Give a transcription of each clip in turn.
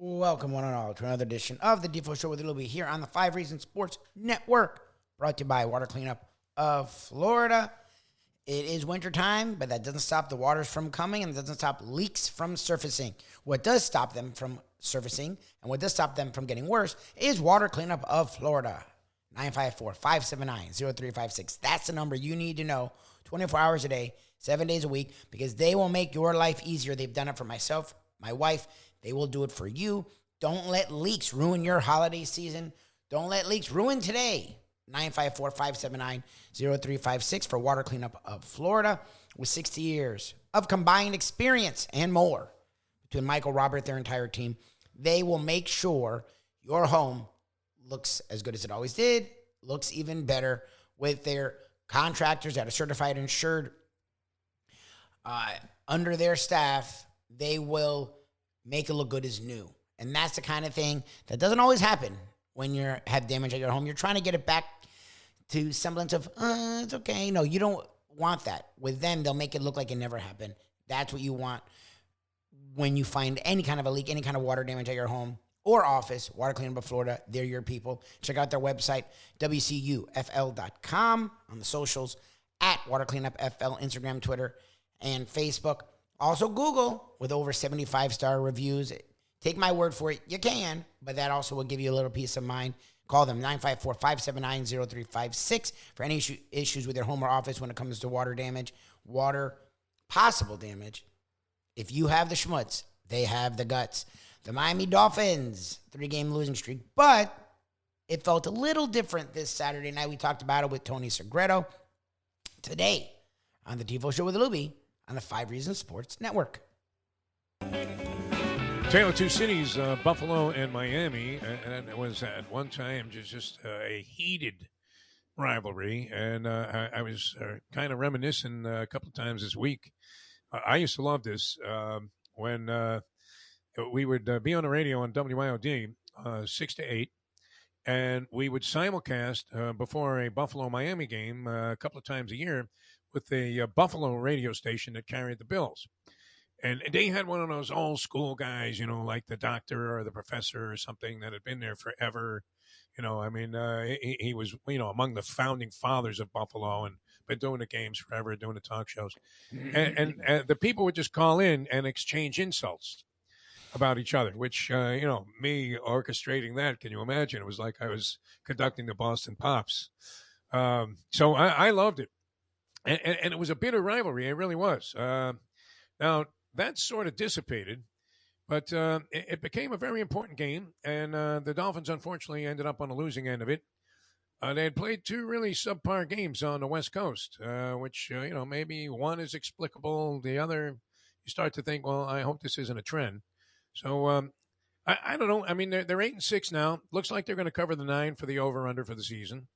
Welcome, one and all, to another edition of the Defo Show with Lubie here on the 5 Reasons Sports Network, brought to you by Water Cleanup of Florida. It is wintertime, but that doesn't stop the waters from coming, and it doesn't stop leaks from surfacing. What does stop them from surfacing, and what does stop them from getting worse, is Water Cleanup of Florida. 954-579-0356. That's the number you need to know 24 hours a day, 7 days a week, because they will make your life easier. They've done it for myself, my wife. They will do it for you. Don't let leaks ruin your holiday season. Don't let leaks ruin today. 954-579-0356 for Water Cleanup of Florida. With 60 years of combined experience and more between Michael, Robert, their entire team, they will make sure your home looks as good as it always did, looks even better with their contractors that are certified and insured under their staff. They will make it look good as new. And that's the kind of thing that doesn't always happen when you have damage at your home. You're trying to get it back to semblance of, it's okay. No, you don't want that. With them, they'll make it look like it never happened. That's what you want when you find any kind of a leak, any kind of water damage at your home or office. Water Cleanup of Florida, they're your people. Check out their website, wcufl.com, on the socials, at Water Cleanup FL, Instagram, Twitter, and Facebook. Also, Google, with over 75-star reviews. Take my word for it. You can, but that also will give you a little peace of mind. Call them, 954-579-0356, for any issues with your home or office when it comes to water damage, possible damage. If you have the schmutz, they have the guts. The Miami Dolphins, 3-game losing streak, but it felt a little different this Saturday night. We talked about it with TRony Segreto today on the Defo Show with Lubie on the 5 Reasons Sports Network. Tale of two cities, Buffalo and Miami, and it was at one time just a heated rivalry, and I was kind of reminiscing a couple of times this week. I used to love this when we would be on the radio on WYOD 6 to 8, and we would simulcast before a Buffalo-Miami game a couple of times a year with a Buffalo radio station that carried the Bills. And they had one of those old school guys, you know, like the doctor or the professor or something that had been there forever. You know, I mean, he was, you know, among the founding fathers of Buffalo and been doing the games forever, doing the talk shows. And the people would just call in and exchange insults about each other, which, you know, me orchestrating that, can you imagine? It was like I was conducting the Boston Pops. So I loved it. And it was a bitter rivalry. It really was. Now, that sort of dissipated, but it became a very important game, and the Dolphins, unfortunately, ended up on the losing end of it. They had played 2 really subpar games on the West Coast, which, you know, maybe one is explicable. The other, you start to think, well, I hope this isn't a trend. So, I don't know. I mean, they're 8-6 now. Looks like they're going to cover the 9 for the over-under for the season.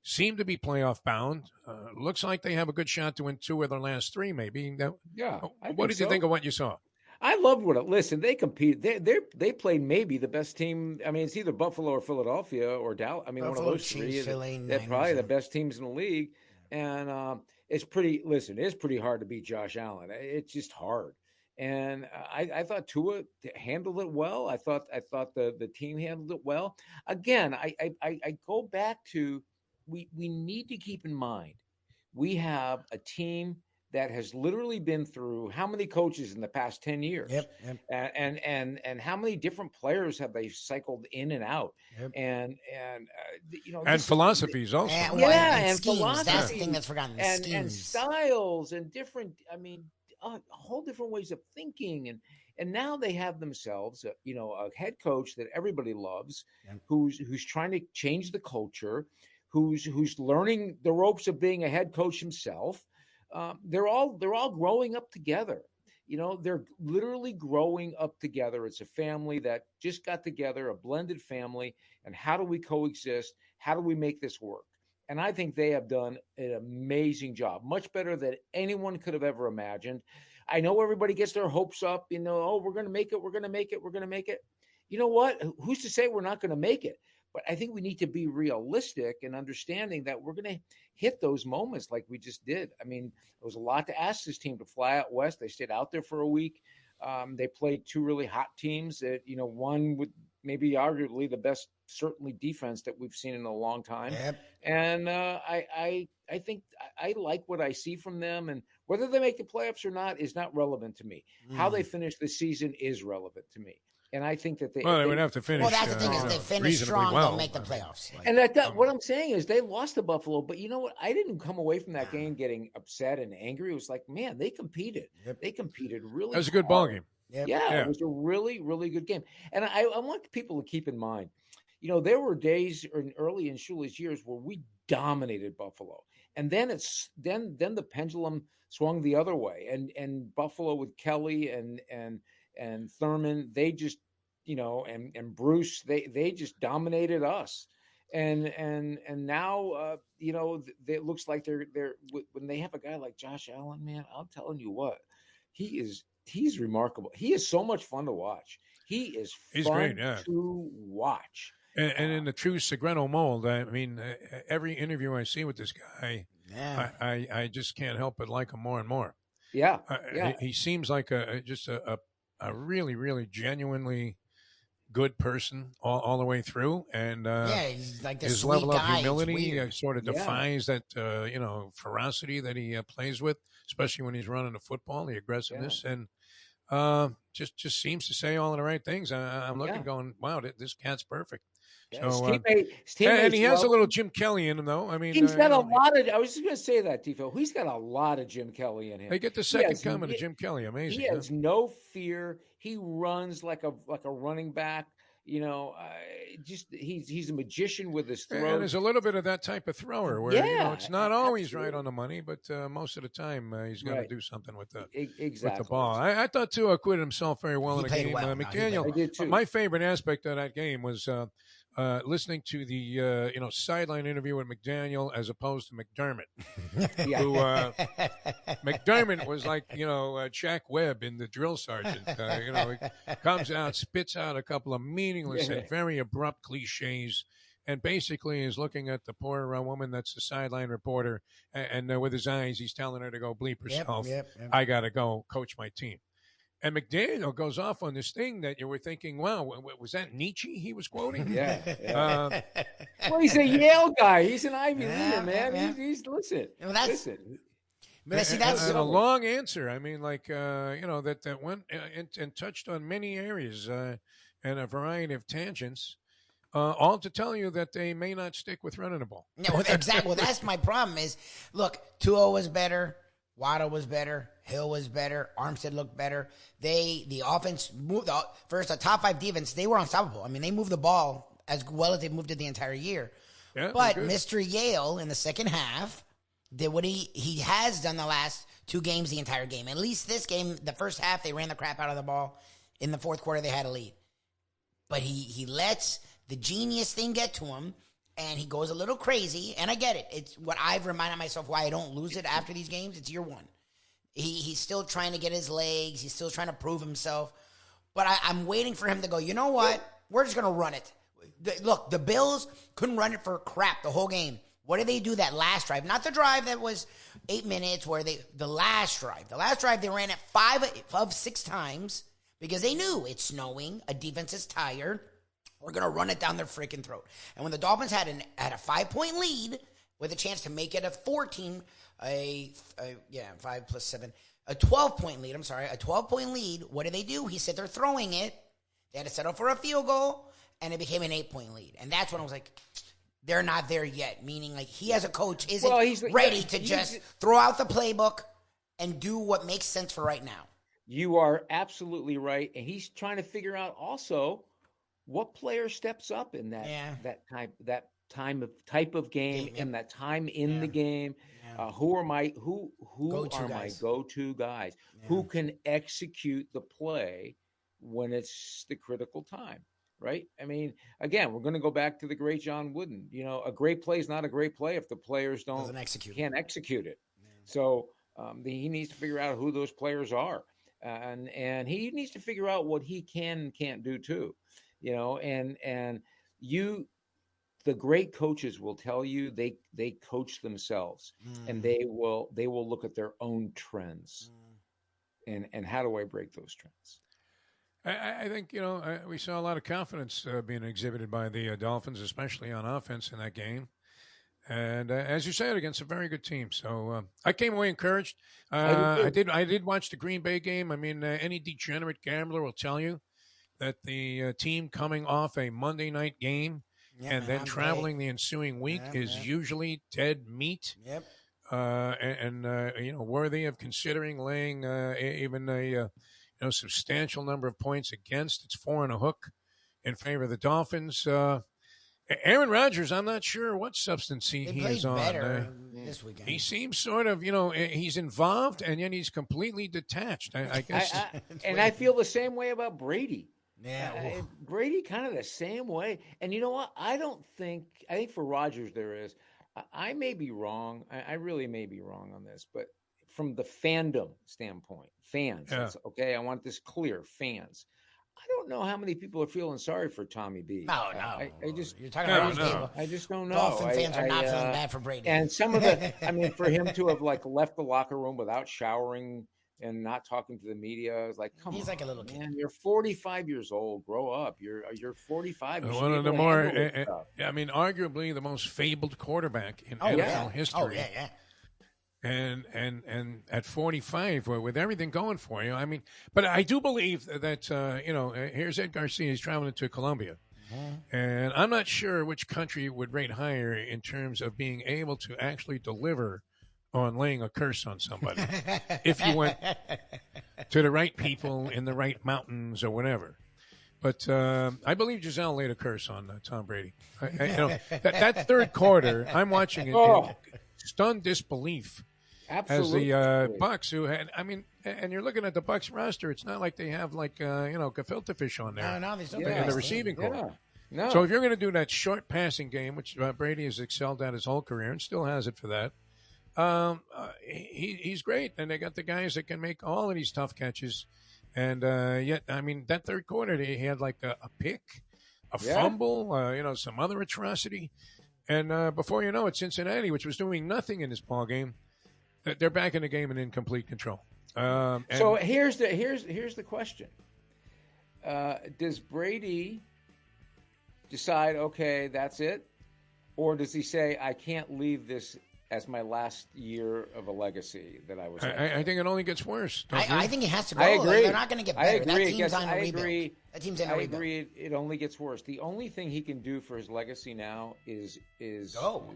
Seem to be playoff bound. Looks like they have a good shot to win 2 of their last 3, maybe. Yeah. What did you think of what you saw? I loved what it. Listen, they compete. They played maybe the best team. I mean, it's either Buffalo or Philadelphia or Dallas. I mean, Buffalo, one of those Chiefs, 3. Philly, They're probably the Niners, best teams in the league. And it's pretty. Listen, it's pretty hard to beat Josh Allen. It's just hard. And I thought Tua handled it well. I thought the team handled it well. Again, I go back to. We need to keep in mind, we have a team that has literally been through how many coaches in the past 10 years? Yep. And how many different players have they cycled in and out? Yep. And you know, and philosophies also. And and schemes. philosophies. That's the thing that's forgotten. And styles and different, I mean, a whole different ways of thinking. And now they have themselves, you know, a head coach that everybody loves, who's trying to change the culture, who's learning the ropes of being a head coach himself. They're all growing up together. You know, they're literally growing up together. It's a family that just got together, a blended family. And how do we coexist? How do we make this work? And I think they have done an amazing job, much better than anyone could have ever imagined. I know everybody gets their hopes up, you know, oh, we're going to make it. We're going to make it. We're going to make it. You know what? Who's to say we're not going to make it? But I think we need to be realistic and understanding that we're going to hit those moments like we just did. I mean, it was a lot to ask this team to fly out west. They stayed out there for a week. They played two really hot teams that, one with maybe arguably the best, certainly defense that we've seen in a long time. Yep. And I think I like what I see from them, and whether they make the playoffs or not is not relevant to me. How they finish the season is relevant to me. And I think that they would have to finish. Well, that's the thing is they finish strong, they'll make the playoffs. And what I'm saying is they lost to Buffalo, but you know what? I didn't come away from that game getting upset and angry. It was like, man, they competed. Yep. They competed really. That was a good ball game. Yep. Yeah, it was a really, really good game. And I want people to keep in mind, there were days early in Shuli's years where we dominated Buffalo, and then then the pendulum swung the other way, and Buffalo with Kelly and Thurman, they just, and Bruce, they just dominated us. And now, it looks like they're when they have a guy like Josh Allen, man, I'm telling you what, he's remarkable. He is so much fun to watch. He's fun great, to watch. And in the true Segreto mold, I mean, every interview I see with this guy, I just can't help but like him more and more. Yeah, he seems like just a really, really genuinely good person all the way through, and he's like his level of humility sort of defies that ferocity that he plays with, especially when he's running the football, the aggressiveness, and just seems to say all of the right things. I'm looking, going, wow, this cat's perfect. Yeah, so, his teammates, and he has a little Jim Kelly in him, though. I mean, he's got a lot of. I was just going to say that, Defo. He's got a lot of Jim Kelly in him. They get the second coming of Jim Kelly. Amazing. He has no fear. He runs like a running back. He's a magician with his throw. And there's a little bit of that type of thrower where it's not always right on the money, but most of the time he's going to do something with the ball. I thought Tua acquitted himself very well in the game. McDaniel, my favorite aspect of that game was listening to the sideline interview with McDaniel as opposed to McDermott, who McDermott was like Jack Webb in the Drill Sergeant. He comes out, spits out a couple of meaningless and very abrupt cliches, and basically is looking at the poor woman that's the sideline reporter, and with his eyes he's telling her to go bleep herself. I got to go coach my team. And McDaniel goes off on this thing that you were thinking, wow, was that Nietzsche he was quoting? Yeah. Well, he's a Yale guy. He's an Ivy leader, man. He's listen. Listen. But see, that's a long answer. I mean, like, that went and touched on many areas and a variety of tangents, all to tell you that they may not stick with running the ball. Yeah, well, exactly. Well, that's my problem is, look, Tua was better. Waddle was better. Hill was better. Armstead looked better. The offense moved first. A top 5 defense, they were unstoppable. I mean, they moved the ball as well as they moved it the entire year. Yeah, but Mr. Yale in the second half did what he has done the last 2 games, the entire game. At least this game, the first half, they ran the crap out of the ball. In the fourth quarter, they had a lead. But he lets the genius thing get to him. And he goes a little crazy, and I get it. It's what I've reminded myself why I don't lose it after these games. It's year 1. He's still trying to get his legs. He's still trying to prove himself. But I'm waiting for him to go, you know what? We're just going to run it. Look, the Bills couldn't run it for crap the whole game. What did they do that last drive? Not the drive that was 8 minutes the last drive. The last drive, they ran it 5 of 6 times because they knew it's snowing. A defense is tired. We're going to run it down their freaking throat. And when the Dolphins had a 5-point lead with a chance to make it a 5 plus 7, a 12-point lead, a 12-point lead, what did they do? He said they're throwing it. They had to settle for a field goal, and it became an 8-point lead. And that's when I was like, they're not there yet, meaning like he as a coach isn't ready to just throw out the playbook and do what makes sense for right now. You are absolutely right. And he's trying to figure out also what player steps up in that type of game and that time in the game. Who are my go-to guys? Who can execute the play when it's the critical time, right? I mean, again, we're going to go back to the great John Wooden. A great play is not a great play if the players can't execute it. Yeah. So he needs to figure out who those players are, and he needs to figure out what he can and can't do too. The great coaches will tell you they coach themselves and they will look at their own trends. and how do I break those trends? I think, we saw a lot of confidence being exhibited by the Dolphins, especially on offense in that game. And as you said, against a very good team. So I came away encouraged. I did watch the Green Bay game. I mean, any degenerate gambler will tell you that the team coming off a Monday night game and then traveling the ensuing week is usually dead meat. Yep. Worthy of considering laying even a substantial number of points against. It's 4 and a hook in favor of the Dolphins. Aaron Rodgers, I'm not sure what substance he is on. Better this weekend. He seems sort of, he's involved and yet he's completely detached. I guess. I feel the same way about Brady. Yeah, Brady kind of the same way. And you know what? I think for Rodgers there is. I may be wrong. I really may be wrong on this, but from the fandom standpoint, fans, okay, I want this clear, fans. I don't know how many people are feeling sorry for Tommy B. No. I just you're talking about people. I just don't know. Dolphin fans are not feeling bad for Brady. And some of the, for him to have left the locker room without showering and not talking to the media, is like, come on. He's like a little kid. Man, you're 45 years old. Grow up. You're 45. One of the more, arguably the most fabled quarterback in NFL history. Oh yeah. And at 45, with everything going for you, but I do believe that here's Ed Garcia. He's traveling to Colombia, and I'm not sure which country would rate higher in terms of being able to actually deliver on laying a curse on somebody if you went to the right people in the right mountains or whatever. But I believe Giselle laid a curse on Tom Brady. That third quarter, I'm watching it in stunned disbelief. Absolutely. As the Bucks, who had, and you're looking at the Bucks roster, it's not like they have gefilte fish on there. No, they still in the receiving corps. Yeah. No. So if you're going to do that short passing game, which Brady has excelled at his whole career and still has it for that, he's great. And they got the guys that can make all of these tough catches. And yet, that third quarter, he had like a pick, a fumble, some other atrocity. And before you know it, Cincinnati, which was doing nothing in this ball game, they're back in the game and in complete control. So here's the question: does Brady decide, okay, that's it, or does he say, I can't leave this as my last year of a legacy that I was? I think it only gets worse. I think he has to go. I agree. They're not going to get better. I agree. That team's on a I rebuild. agree. That team's in a rebuild. I agree. It only gets worse. The only thing he can do for his legacy now is go.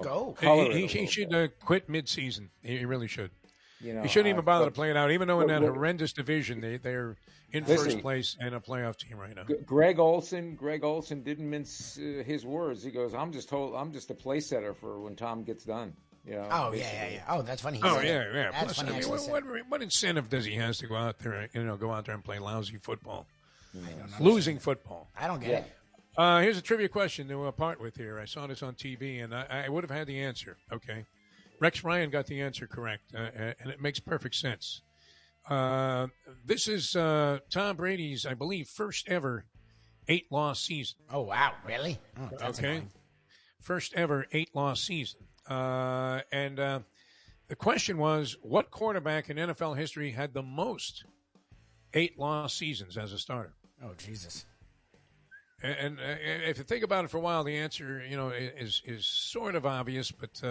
Go. He should quit mid-season. He really should. He shouldn't even bother to play it out, even though in that horrendous division they're in first place and a playoff team right now. Greg Olson didn't mince his words. He goes, I'm just a play setter for when Tom gets done. Yeah. Oh, that's funny. Yeah. That's Plus, funny. what incentive does he has to go out there and play lousy football, losing football? I don't get it. Here's a trivia question to part with here. I saw this on TV, and I would have had the answer. Okay. Rex Ryan got the answer correct, and it makes perfect sense. This is Tom Brady's, I believe, first ever 8-loss season. Oh, wow. Really? Oh, that's okay. annoying. First ever 8-loss season. And the question was, what quarterback in NFL history had the most 8-loss seasons as a starter? Oh, Jesus. And if you think about it for a while, the answer, is sort of obvious, but,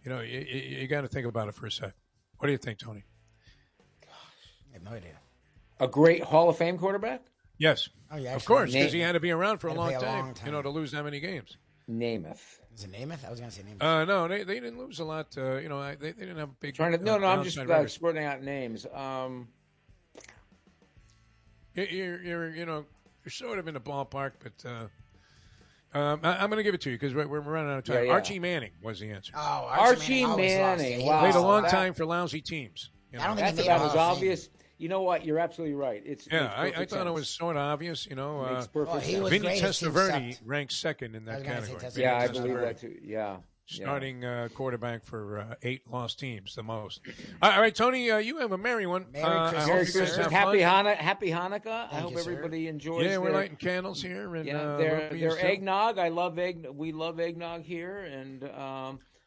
you got to think about it for a sec. What do you think, Tony? I have no idea. A great Hall of Fame quarterback? Yes. Oh, yeah. Of course, because he had to be around for a long time, to lose that many games. Namath. Is it Namath? I was going to say Namath. No, they didn't lose a lot. They didn't have a big. I'm just spreading out names. You're sort of in the ballpark, but I'm going to give it to you because we're running out of time. Yeah. Archie Manning was the answer. Oh, Archie Manning. Wow. Played a long time for lousy teams. I don't think that's about as obvious. You know what? You're absolutely right. I thought it was sort of obvious. Makes perfect sense. Vinny Testaverde ranks second in that category. Yeah, I believe that too. Yeah. Starting quarterback for 8-loss teams, the most. All right, Tony, you have a merry one. Merry Christmas. Happy Hanukkah. I hope everybody enjoys. Yeah, we're lighting candles here. And, their eggnog. I love egg. We love eggnog here, and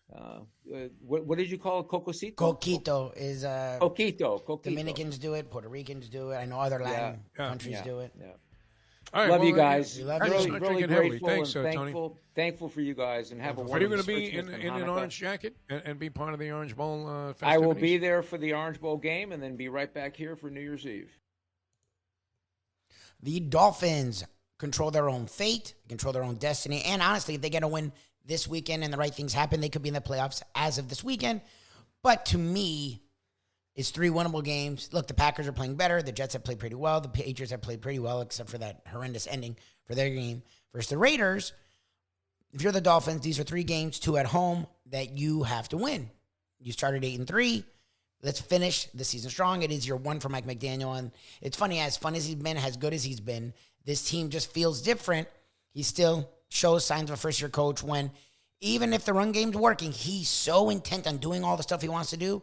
What did you call it? Cocosito? Coquito is Coquito. Dominicans do it, Puerto Ricans do it. I know other Latin countries do it. Yeah. All right, Love you guys. We love really, you. really Drinking heavily. grateful Thanks, and Tony. thankful for you guys, and have a wonderful. Are you going to be Christmas in and an Hanukkah. orange jacket and be part of the Orange Bowl festivities? I will be there for the Orange Bowl game, and then be right back here for New Year's Eve. The Dolphins control their own fate, control their own destiny, and honestly, if they get a win this weekend and the right things happen, they could be in the playoffs as of this weekend. But to me, it's 3 winnable games. Look, the Packers are playing better. The Jets have played pretty well. The Patriots have played pretty well, except for that horrendous ending for their game versus the Raiders. If you're the Dolphins, these are 3 games, 2 at home, that you have to win. You started 8-3. Let's finish the season strong. It is year 1 for Mike McDaniel. And it's funny, as fun as he's been, as good as he's been, this team just feels different. He still shows signs of a first-year coach when, even if the run game's working, he's so intent on doing all the stuff he wants to do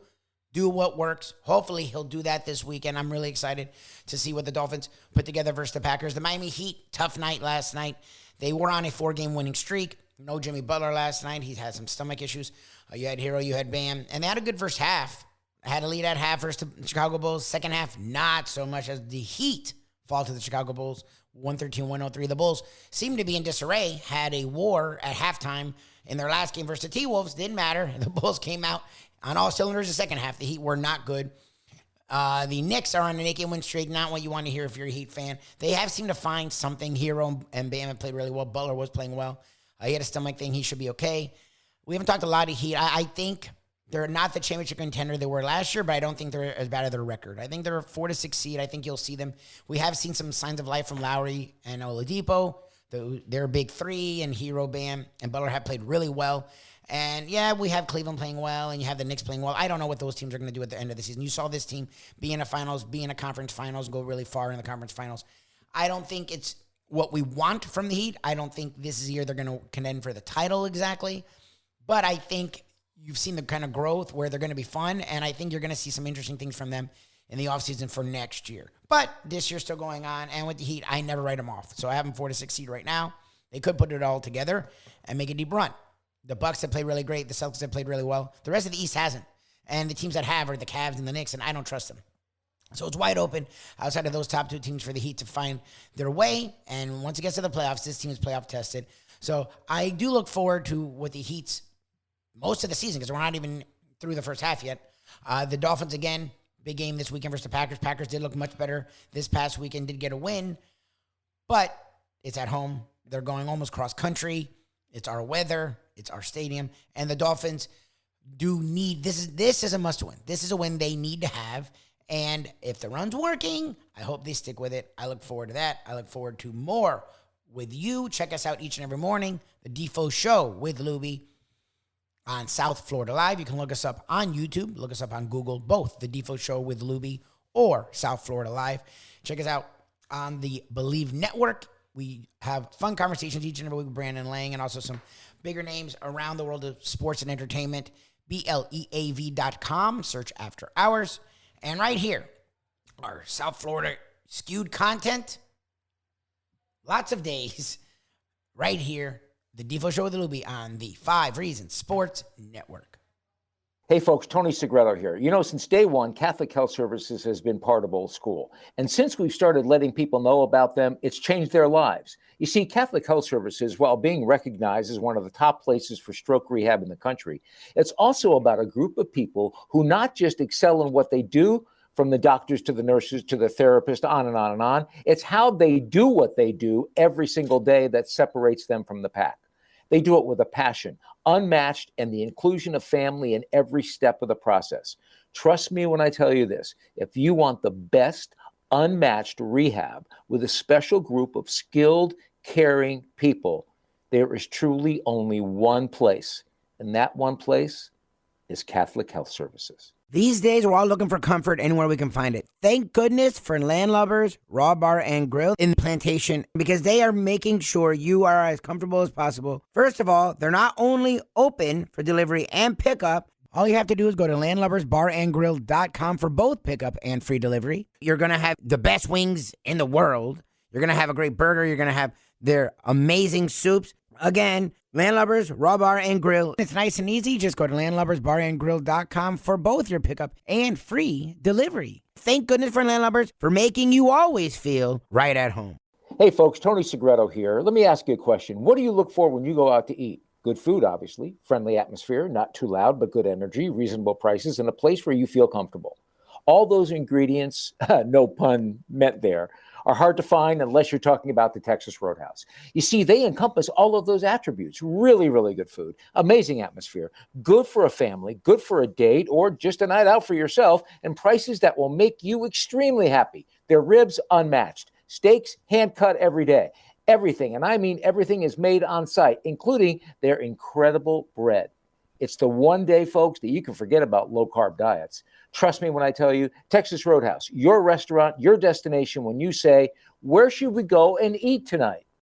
what works. Hopefully, he'll do that this weekend. I'm really excited to see what the Dolphins put together versus the Packers. The Miami Heat, tough night last night. They were on a 4-game winning streak. No Jimmy Butler last night. He's had some stomach issues. You had Hero, you had Bam. And they had a good first half. Had a lead at half versus the Chicago Bulls. Second half, not so much, as the Heat fall to the Chicago Bulls, 113-103. The Bulls seemed to be in disarray, had a war at halftime in their last game versus the T-Wolves. Didn't matter. The Bulls came out on all cylinders the second half. The Heat were not good. The Knicks are on an 8-game win streak, not what you want to hear if you're a Heat fan. They have seemed to find something. Hero and Bam have played really well. Butler was playing well. He had a stomach thing. He should be okay. We haven't talked a lot of Heat. I think they're not the championship contender they were last year, but I don't think they're as bad as their record. I think they're a 4-6 seed. I think you'll see them. We have seen some signs of life from Lowry and Oladipo. They're big 3, and Hero, Bam, and Butler have played really well. And, yeah, we have Cleveland playing well, and you have the Knicks playing well. I don't know what those teams are going to do at the end of the season. You saw this team be in a finals, be in a conference finals, go really far in the conference finals. I don't think it's what we want from the Heat. I don't think this is the year they're going to contend for the title exactly. But I think you've seen the kind of growth where they're going to be fun, and I think you're going to see some interesting things from them in the offseason for next year. But this year's still going on, and with the Heat, I never write them off. So I have them 4-6 seed right now. They could put it all together and make a deep run. The Bucks have played really great. The Celtics have played really well. The rest of the East hasn't. And the teams that have are the Cavs and the Knicks, and I don't trust them. So it's wide open outside of those top 2 teams for the Heat to find their way. And once it gets to the playoffs, this team is playoff tested. So I do look forward to what the Heat's most of the season, because we're not even through the first half yet. The Dolphins, again, big game this weekend versus the Packers. Packers did look much better this past weekend, did get a win. But it's at home. They're going almost cross-country. It's our weather. It's our stadium. And the Dolphins do need, this is a must-win. This is a win they need to have. And if the run's working, I hope they stick with it. I look forward to that. I look forward to more with you. Check us out each and every morning. The Defo Show with Lubie on South Florida Live. You can look us up on YouTube. Look us up on Google. Both The Defo Show with Lubie or South Florida Live. Check us out on the Believe Network. We have fun conversations each and every week with Brandon Lang, and also some bigger names around the world of sports and entertainment. BLEAV.com. Search After Hours. And right here, our South Florida skewed content. Lots of days. Right here, the Defo Show with Lubie on the 5 Reasons Sports Network. Hey folks, TRony Segreto here. You know, since day one, Catholic Health Services has been part of Old School. And since we've started letting people know about them, it's changed their lives. You see, Catholic Health Services, while being recognized as one of the top places for stroke rehab in the country, it's also about a group of people who not just excel in what they do, from the doctors to the nurses to the therapist, on and on and on. It's how they do what they do every single day that separates them from the pack. They do it with a passion, unmatched, and the inclusion of family in every step of the process. Trust me when I tell you this. If you want the best, unmatched rehab with a special group of skilled, caring people, there is truly only one place, and that one place is Catholic Health Services. These days, we're all looking for comfort anywhere we can find it. Thank goodness for Landlubbers Raw Bar and Grill in Plantation, because they are making sure you are as comfortable as possible. First of all, they're not only open for delivery and pickup. All you have to do is go to landlubbersbarandgrill.com for both pickup and free delivery. You're going to have the best wings in the world. You're going to have a great burger. You're going to have their amazing soups. Again, Landlubbers Raw Bar and Grill. It's nice and easy. Just go to landlubbersbarandgrill.com for both your pickup and free delivery. Thank goodness for Landlubbers for making you always feel right at home. Hey folks, TRony Segreto here. Let me ask you a question. What do you look for when you go out to eat? Good food, obviously, friendly atmosphere, not too loud, but good energy, reasonable prices, and a place where you feel comfortable. All those ingredients, no pun meant there, are hard to find unless you're talking about the Texas Roadhouse. You see, they encompass all of those attributes. Really, really good food, amazing atmosphere, good for a family, good for a date, or just a night out for yourself, and prices that will make you extremely happy. Their ribs, unmatched. Steaks, hand-cut every day. Everything, and I mean everything, is made on site, including their incredible bread. It's the one day, folks, that you can forget about low-carb diets. Trust me when I tell you, Texas Roadhouse, your restaurant, your destination when you say, where should we go and eat tonight?